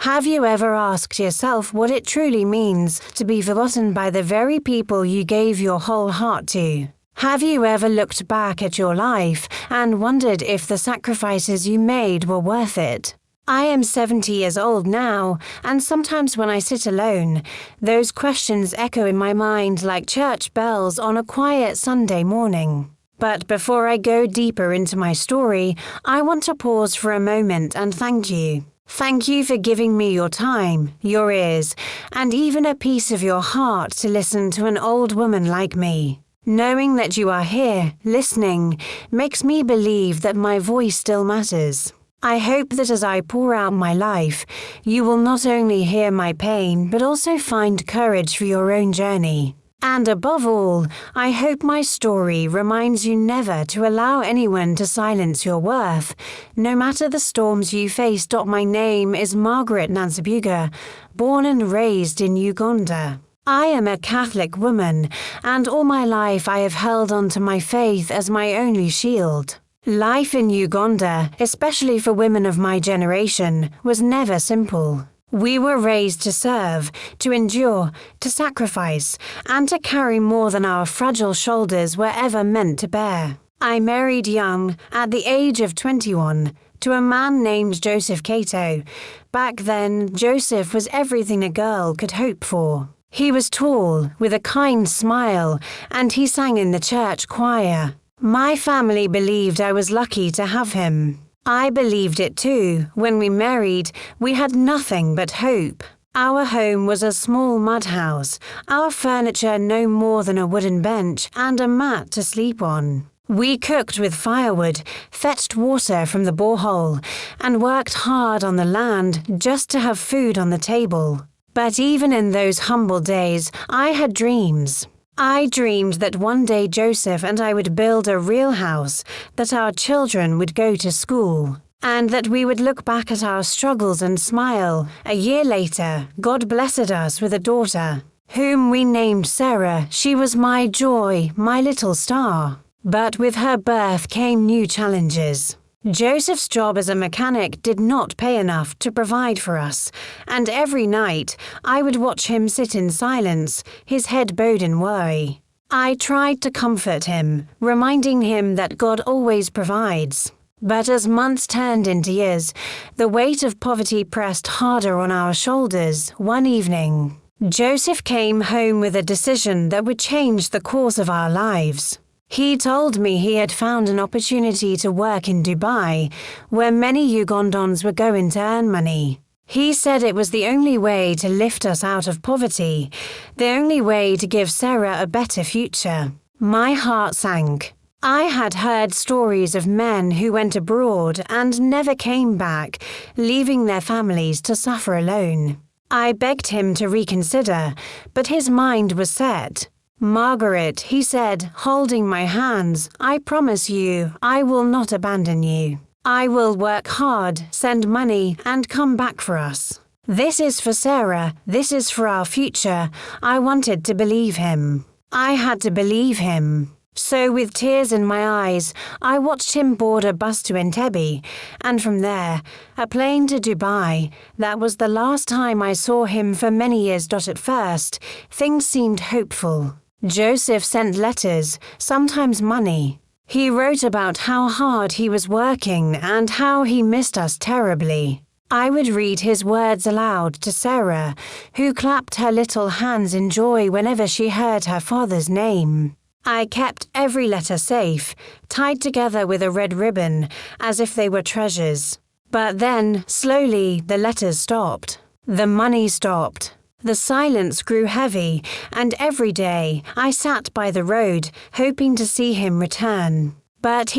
Have you ever asked yourself what it truly means to be forgotten by the very people you gave your whole heart to? Have you ever looked back at your life and wondered if the sacrifices you made were worth it? I am 70 years old now, and sometimes when I sit alone, those questions echo in my mind like church bells on a quiet Sunday morning. But before I go deeper into my story, I want to pause for a moment and thank you. Thank you for giving me your time, your ears, and even a piece of your heart to listen to an old woman like me. Knowing that you are here, listening, makes me believe that my voice still matters. I hope that as I pour out my life, you will not only hear my pain, but also find courage for your own journey. And above all, I hope my story reminds you never to allow anyone to silence your worth. No matter the storms you face. My name is Margaret Nansubuga, born and raised in Uganda. I am a Catholic woman, and all my life I have held on to my faith as my only shield. Life in Uganda, especially for women of my generation, was never simple. We were raised to serve, to endure, to sacrifice, and to carry more than our fragile shoulders were ever meant to bear. I married young, at the age of 21, to a man named Joseph Cato. Back then, Joseph was everything a girl could hope for. He was tall, with a kind smile, and he sang in the church choir. My family believed I was lucky to have him. I believed it too. When we married, we had nothing but hope. Our home was a small mud house, our furniture no more than a wooden bench and a mat to sleep on. We cooked with firewood, fetched water from the borehole, and worked hard on the land just to have food on the table. But even in those humble days, I had dreams. I dreamed that one day Joseph and I would build a real house, that our children would go to school, and that we would look back at our struggles and smile. A year later, God blessed us with a daughter, whom we named Sarah. She was my joy, my little star. But with her birth came new challenges. Joseph's job as a mechanic did not pay enough to provide for us, and every night I would watch him sit in silence, his head bowed in worry. I tried to comfort him, reminding him that God always provides. But as months turned into years, the weight of poverty pressed harder on our shoulders. One evening, Joseph came home with a decision that would change the course of our lives. He told me he had found an opportunity to work in Dubai, where many Ugandans were going to earn money. He said it was the only way to lift us out of poverty, the only way to give Sarah a better future. My heart sank. I had heard stories of men who went abroad and never came back, leaving their families to suffer alone. I begged him to reconsider, but his mind was set. Margaret, he said, holding my hands, I promise you, I will not abandon you. I will work hard, send money, and come back for us. This is for Sarah, this is for our future. I wanted to believe him. I had to believe him. So with tears in my eyes, I watched him board a bus to Entebbe, and from there, a plane to Dubai. That was the last time I saw him for many years. At first, things seemed hopeful. Joseph sent letters, sometimes money. He wrote about how hard he was working and how he missed us terribly. I would read his words aloud to Sarah, who clapped her little hands in joy whenever she heard her father's name. I kept every letter safe, tied together with a red ribbon, as if they were treasures. But then, slowly, the letters stopped. The money stopped. The silence grew heavy, and every day I sat by the road, hoping to see him return. But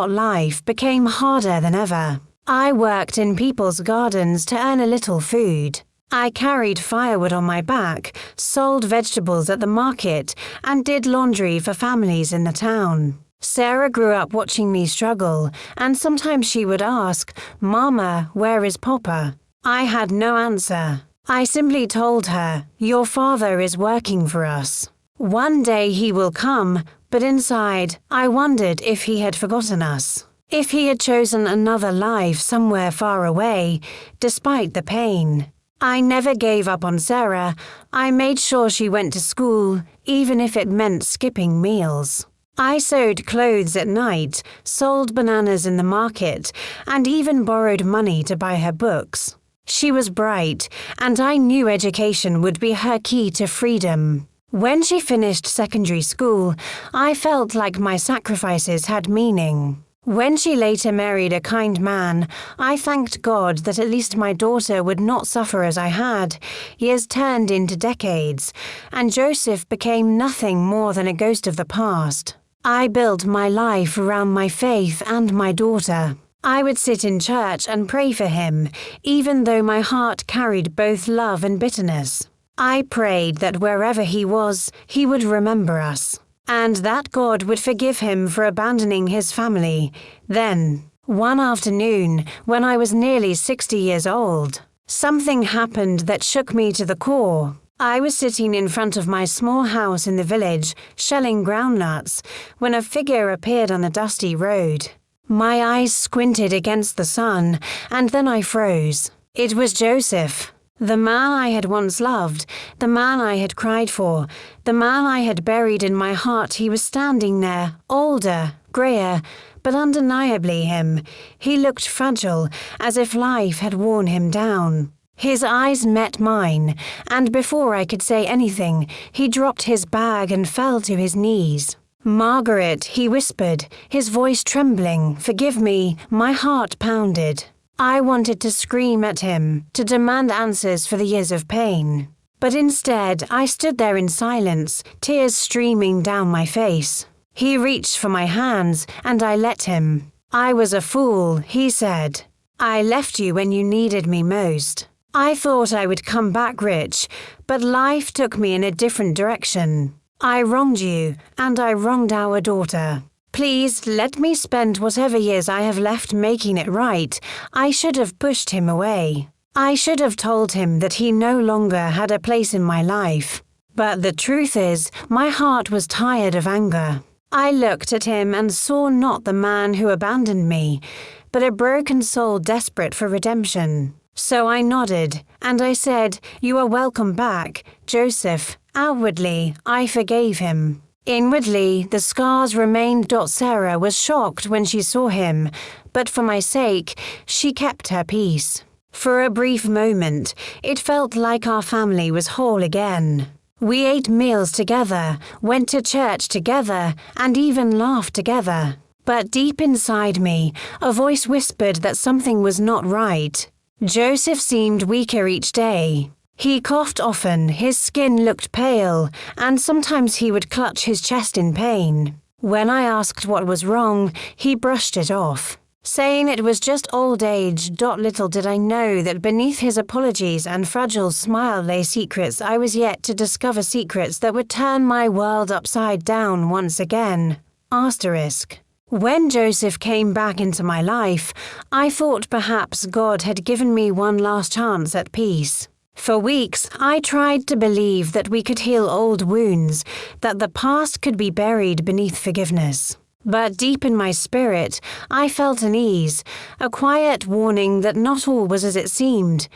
life became harder than ever. I worked in people's gardens to earn a little food. I carried firewood on my back, sold vegetables at the market, and did laundry for families in the town. Sarah grew up watching me struggle, and sometimes she would ask, "Mama, where is Papa?" I had no answer. I simply told her, "Your father is working for us. One day he will come," but inside, I wondered if he had forgotten us. If he had chosen another life somewhere far away, despite the pain. I never gave up on Sarah. I made sure she went to school, even if it meant skipping meals. I sewed clothes at night, sold bananas in the market, and even borrowed money to buy her books. She was bright, and I knew education would be her key to freedom. When she finished secondary school, I felt like my sacrifices had meaning. When she later married a kind man, I thanked God that at least my daughter would not suffer as I had. Years turned into decades, and Joseph became nothing more than a ghost of the past. I built my life around my faith and my daughter. I would sit in church and pray for him, even though my heart carried both love and bitterness. I prayed that wherever he was, he would remember us, and that God would forgive him for abandoning his family. Then, one afternoon, when I was nearly 60 years old, something happened that shook me to the core. I was sitting in front of my small house in the village, shelling groundnuts, when a figure appeared on the dusty road. My eyes squinted against the sun, and then I froze. It was Joseph. The man I had once loved, the man I had cried for, the man I had buried in my heart. He was standing there, older, greyer, but undeniably him. He looked fragile, as if life had worn him down. His eyes met mine, and before I could say anything, he dropped his bag and fell to his knees. "Margaret," he whispered, his voice trembling. "Forgive me." My heart pounded. I wanted to scream at him, to demand answers for the years of pain. But instead, I stood there in silence, tears streaming down my face. He reached for my hands, and I let him. "I was a fool," he said. "I left you when you needed me most. I thought I would come back rich, but life took me in a different direction. I wronged you, and I wronged our daughter. Please let me spend whatever years I have left making it right." I should have pushed him away. I should have told him that he no longer had a place in my life. But the truth is, my heart was tired of anger. I looked at him and saw not the man who abandoned me, but a broken soul desperate for redemption. So I nodded, and I said, "You are welcome back, Joseph." Outwardly, I forgave him. Inwardly, the scars remained. Sarah was shocked when she saw him, but for my sake, she kept her peace. For a brief moment, it felt like our family was whole again. We ate meals together, went to church together, and even laughed together. But deep inside me, a voice whispered that something was not right. Joseph seemed weaker each day. He coughed often, his skin looked pale, and sometimes he would clutch his chest in pain. When I asked what was wrong, he brushed it off, saying it was just old age. Little did I know that beneath his apologies and fragile smile lay secrets I was yet to discover, secrets that would turn my world upside down once again. Asterisk. When Joseph came back into my life, I thought perhaps God had given me one last chance at peace. For weeks, I tried to believe that we could heal old wounds, that the past could be buried beneath forgiveness. But deep in my spirit, I felt an ease, a quiet warning that not all was as it seemed.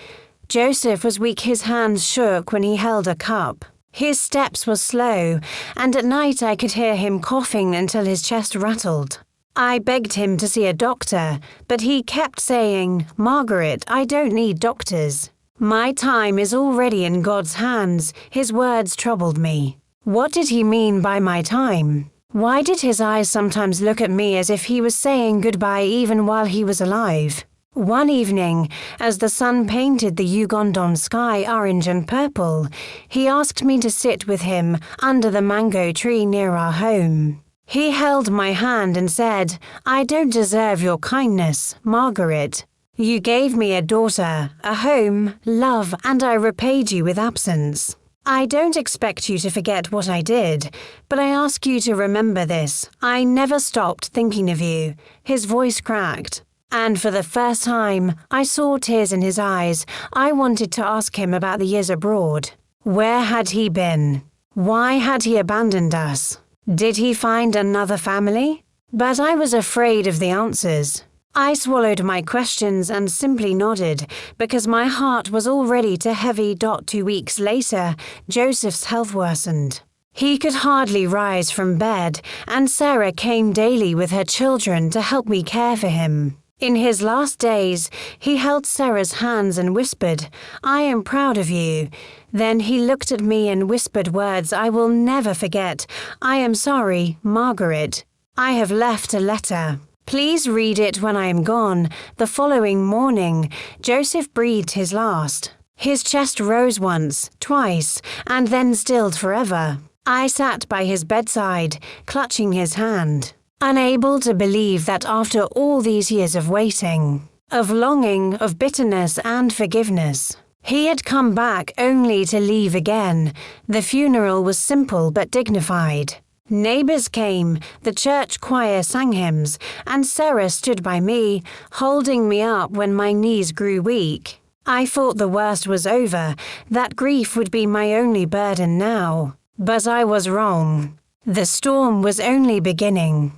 Joseph was weak, his hands shook when he held a cup. His steps were slow, and at night I could hear him coughing until his chest rattled. I begged him to see a doctor, but he kept saying, "Margaret, I don't need doctors. My time is already in God's hands." His words troubled me. What did he mean by my time? Why did his eyes sometimes look at me as if he was saying goodbye even while he was alive? One evening, as the sun painted the Ugandan sky orange and purple, he asked me to sit with him under the mango tree near our home. He held my hand and said, "I don't deserve your kindness, Margaret. You gave me a daughter, a home, love, and I repaid you with absence. I don't expect you to forget what I did, but I ask you to remember this. I never stopped thinking of you." His voice cracked, and for the first time, I saw tears in his eyes. I wanted to ask him about the years abroad. Where had he been? Why had he abandoned us? Did he find another family? But I was afraid of the answers. I swallowed my questions and simply nodded, because my heart was already too heavy. 2 weeks later, Joseph's health worsened. He could hardly rise from bed, and Sarah came daily with her children to help me care for him. In his last days, he held Sarah's hands and whispered, "I am proud of you." Then he looked at me and whispered words I will never forget. "I am sorry, Margaret. I have left a letter. Please read it when I am gone." The following morning, Joseph breathed his last. His chest rose once, twice, and then stilled forever. I sat by his bedside, clutching his hand, unable to believe that after all these years of waiting, of longing, of bitterness and forgiveness, he had come back only to leave again. The funeral was simple but dignified. Neighbors came, the church choir sang hymns, and Sarah stood by me, holding me up when my knees grew weak. I thought the worst was over, that grief would be my only burden now. But I was wrong. The storm was only beginning.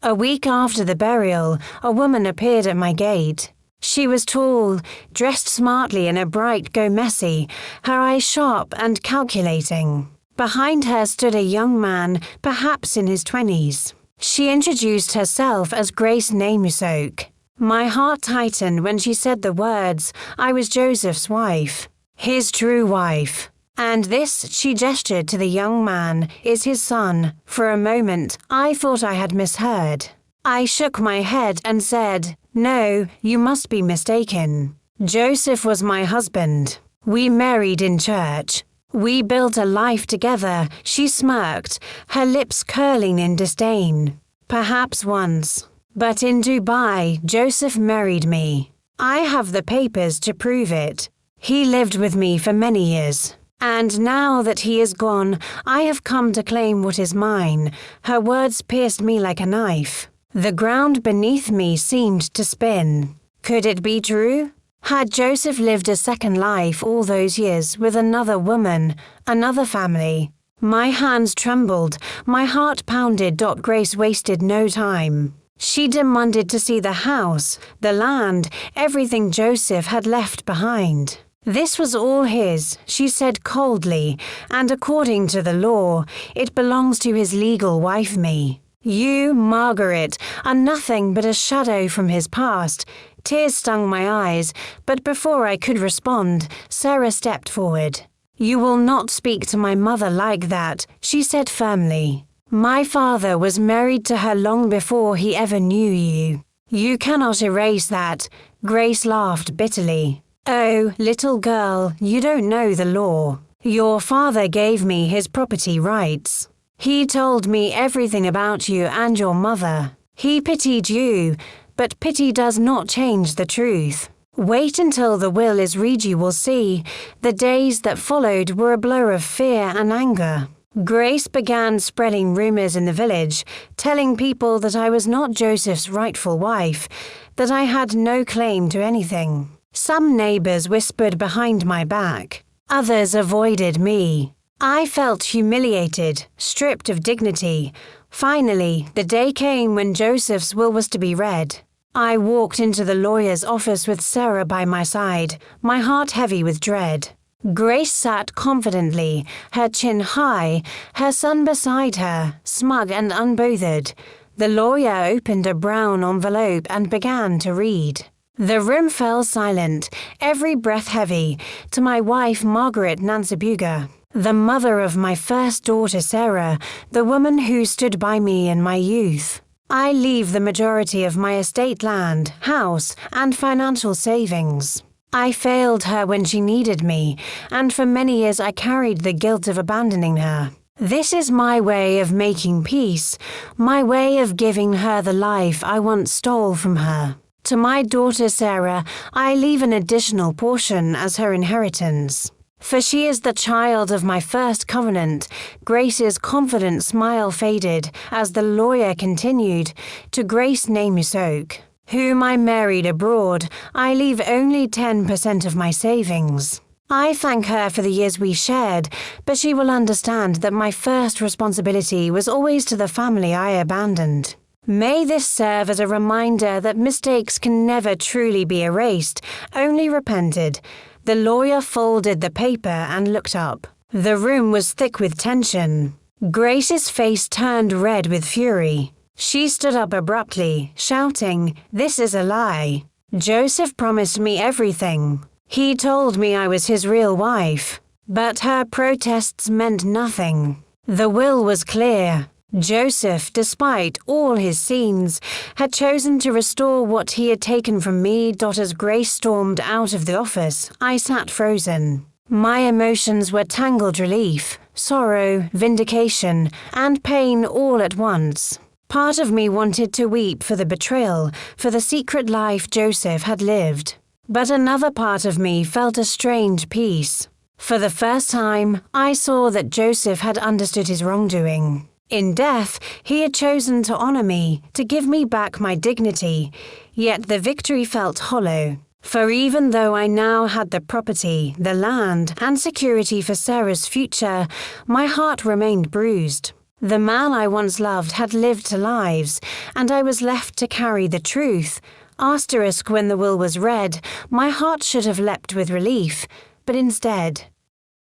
A week after the burial, a woman appeared at my gate. She was tall, dressed smartly in a bright go-messy, her eyes sharp and calculating. Behind her stood a young man, perhaps in his 20s. She introduced herself as Grace Nansubuga. My heart tightened when she said the words, "I was Joseph's wife, his true wife. And this," she gestured to the young man, "is his son." For a moment, I thought I had misheard. I shook my head and said, "No, you must be mistaken. Joseph was my husband. We married in church. We built a life together." She smirked, her lips curling in disdain. "Perhaps once. But in Dubai, Joseph married me. I have the papers to prove it. He lived with me for many years. And now that he is gone, I have come to claim what is mine." Her words pierced me like a knife. The ground beneath me seemed to spin. Could it be true? Had Joseph lived a second life all those years with another woman, another family? My hands trembled, my heart pounded. Grace wasted no time. She demanded to see the house, the land, everything Joseph had left behind. This was all his, she said coldly, and according to the law, it belongs to his legal wife, me. You, Margaret, are nothing but a shadow from his past. Tears stung my eyes, but before I could respond, Sarah stepped forward. "You will not speak to my mother like that," she said firmly. "My father was married to her long before he ever knew you. You cannot erase that." Grace laughed bitterly. "Oh, little girl, you don't know the law. Your father gave me his property rights. He told me everything about you and your mother. He pitied you, but pity does not change the truth. Wait until the will is read, you will see. The days that followed were a blur of fear and anger. Grace began spreading rumors in the village, telling people that I was not Joseph's rightful wife, that I had no claim to anything. Some neighbors whispered behind my back. Others avoided me. I felt humiliated, stripped of dignity. Finally, the day came when Joseph's will was to be read. I walked into the lawyer's office with Sarah by my side, my heart heavy with dread. Grace sat confidently, her chin high, her son beside her, smug and unbothered. The lawyer opened a brown envelope and began to read. The room fell silent, every breath heavy. To my wife Margaret Nansubuga, the mother of my first daughter Sarah, the woman who stood by me in my youth. I leave the majority of my estate land, house, and financial savings. I failed her when she needed me, and for many years I carried the guilt of abandoning her. This is my way of making peace, my way of giving her the life I once stole from her. To my daughter Sarah, I leave an additional portion as her inheritance. For she is the child of my first covenant. Grace's confident smile faded as the lawyer continued. To Grace Nansubuga, whom I married abroad, I leave only 10% of my savings. I thank her for the years we shared, but she will understand that my first responsibility was always to the family I abandoned. May this serve as a reminder that mistakes can never truly be erased, only repented. The lawyer folded the paper and looked up. The room was thick with tension. Grace's face turned red with fury. She stood up abruptly, shouting, "This is a lie. Joseph promised me everything. He told me I was his real wife." But her protests meant nothing. The will was clear. Joseph, despite all his sins, had chosen to restore what he had taken from me. As Grace stormed out of the office, I sat frozen. My emotions were tangled relief, sorrow, vindication, and pain all at once. Part of me wanted to weep for the betrayal, for the secret life Joseph had lived. But another part of me felt a strange peace. For the first time, I saw that Joseph had understood his wrongdoing. In death, he had chosen to honor me, to give me back my dignity, yet the victory felt hollow. For even though I now had the property, the land, and security for Sarah's future, my heart remained bruised. The man I once loved had lived to lives, and I was left to carry the truth. Asterisk when the will was read, my heart should have leapt with relief, but instead,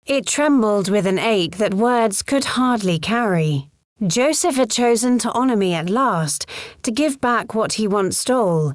it trembled with an ache that words could hardly carry. Joseph had chosen to honor me at last, to give back what he once stole,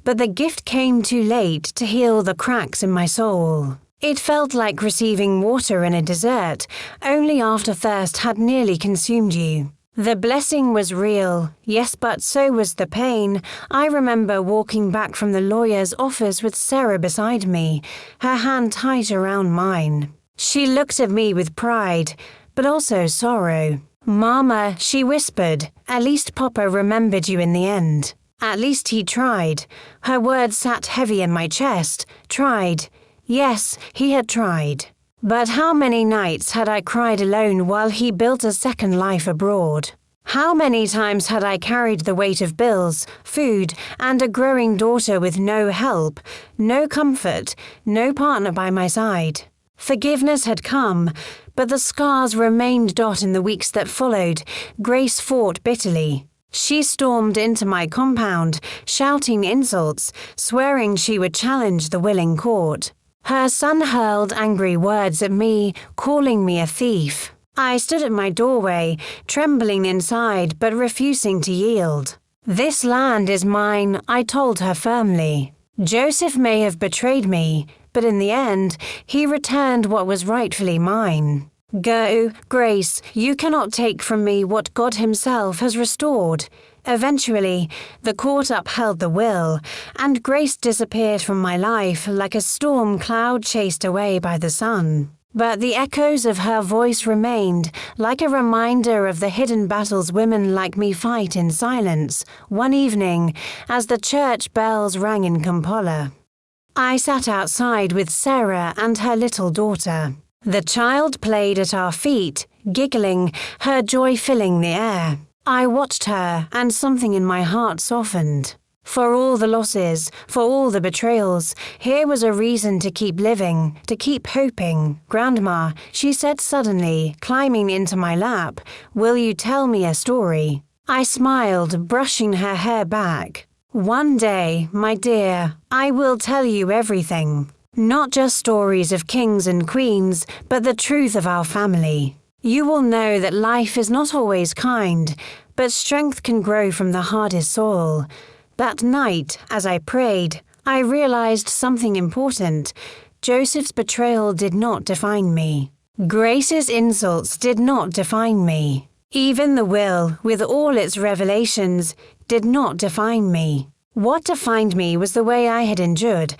but the gift came too late to heal the cracks in my soul. It felt like receiving water in a desert, only after thirst had nearly consumed you. The blessing was real, yes, but so was the pain. I remember walking back from the lawyer's office with Sarah beside me, her hand tight around mine. She looked at me with pride, but also sorrow. "Mama," she whispered, "at least Papa remembered you in the end. At least he tried." Her words sat heavy in my chest. Tried. Yes, he had tried. But how many nights had I cried alone while he built a second life abroad? How many times had I carried the weight of bills, food, and a growing daughter with no help, no comfort, no partner by my side? Forgiveness had come, but the scars remained. In the weeks that followed, Grace fought bitterly. She stormed into my compound, shouting insults, swearing she would challenge the willing court. Her son hurled angry words at me, calling me a thief. I stood at my doorway, trembling inside but refusing to yield. "This land is mine," I told her firmly. "Joseph may have betrayed me, but in the end, he returned what was rightfully mine. Go, Grace, you cannot take from me what God himself has restored." Eventually, the court upheld the will, and Grace disappeared from my life like a storm cloud chased away by the sun. But the echoes of her voice remained, like a reminder of the hidden battles women like me fight in silence. One evening, as the church bells rang in Kampala, I sat outside with Sarah and her little daughter. The child played at our feet, giggling, her joy filling the air. I watched her, and something in my heart softened. For all the losses, for all the betrayals, here was a reason to keep living, to keep hoping. "Grandma," she said suddenly, climbing into my lap, "will you tell me a story?" I smiled, brushing her hair back. "One day, my dear, I will tell you everything. Not just stories of kings and queens, but the truth of our family. You will know that life is not always kind, but strength can grow from the hardest soil." That night, as I prayed, I realized something important. Joseph's betrayal did not define me. Grace's insults did not define me. Even the will, with all its revelations, did not define me. What defined me was the way I had endured,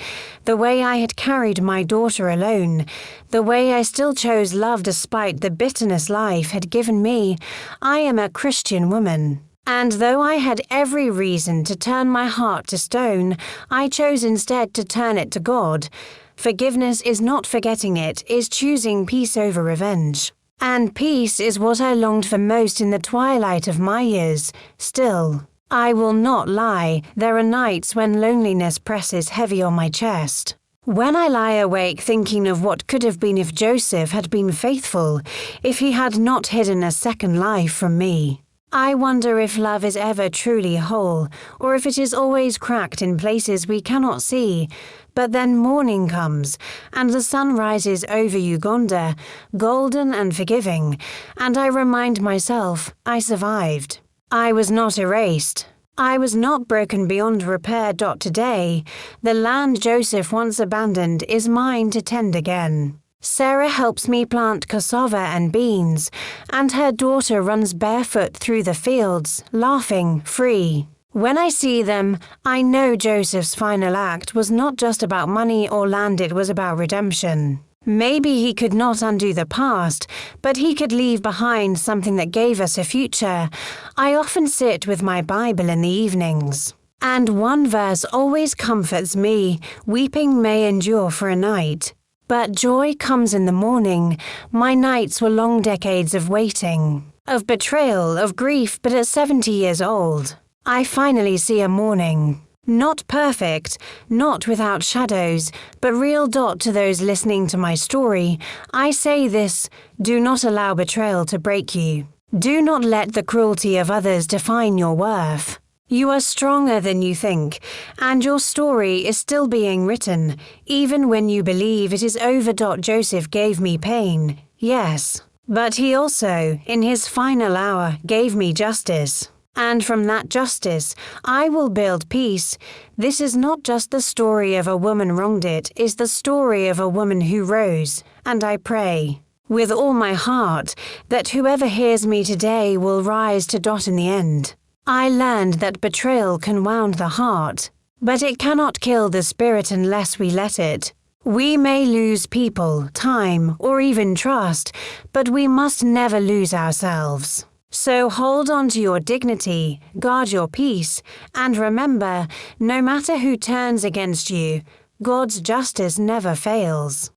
the way I had carried my daughter alone, the way I still chose love despite the bitterness life had given me. I am a Christian woman. And though I had every reason to turn my heart to stone, I chose instead to turn it to God. Forgiveness is not forgetting it, is choosing peace over revenge. And peace is what I longed for most in the twilight of my years. Still, I will not lie, there are nights when loneliness presses heavy on my chest. When I lie awake thinking of what could have been if Joseph had been faithful, if he had not hidden a second life from me. I wonder if love is ever truly whole, or if it is always cracked in places we cannot see. But then morning comes, and the sun rises over Uganda, golden and forgiving, and I remind myself I survived. I was not erased. I was not broken beyond repair. Today, the land Joseph once abandoned is mine to tend again. Sarah helps me plant cassava and beans, and her daughter runs barefoot through the fields, laughing, free. When I see them, I know Joseph's final act was not just about money or land, it was about redemption. Maybe he could not undo the past, but he could leave behind something that gave us a future. I often sit with my Bible in the evenings, and one verse always comforts me: weeping may endure for a night, but joy comes in the morning. My nights were long decades of waiting, of betrayal, of grief, but at 70 years old, I finally see a morning. Not perfect, not without shadows, but real. To those listening to my story, I say this: do not allow betrayal to break you. Do not let the cruelty of others define your worth. You are stronger than you think, and your story is still being written, even when you believe it is over. Joseph gave me pain, yes, but he also, in his final hour, gave me justice. And from that justice, I will build peace. This is not just the story of a woman wronged, it is the story of a woman who rose. And I pray, with all my heart, that whoever hears me today will rise to. In the end, I learned that betrayal can wound the heart, but it cannot kill the spirit unless we let it. We may lose people, time, or even trust, but we must never lose ourselves. So hold on to your dignity, guard your peace, and remember, no matter who turns against you, God's justice never fails.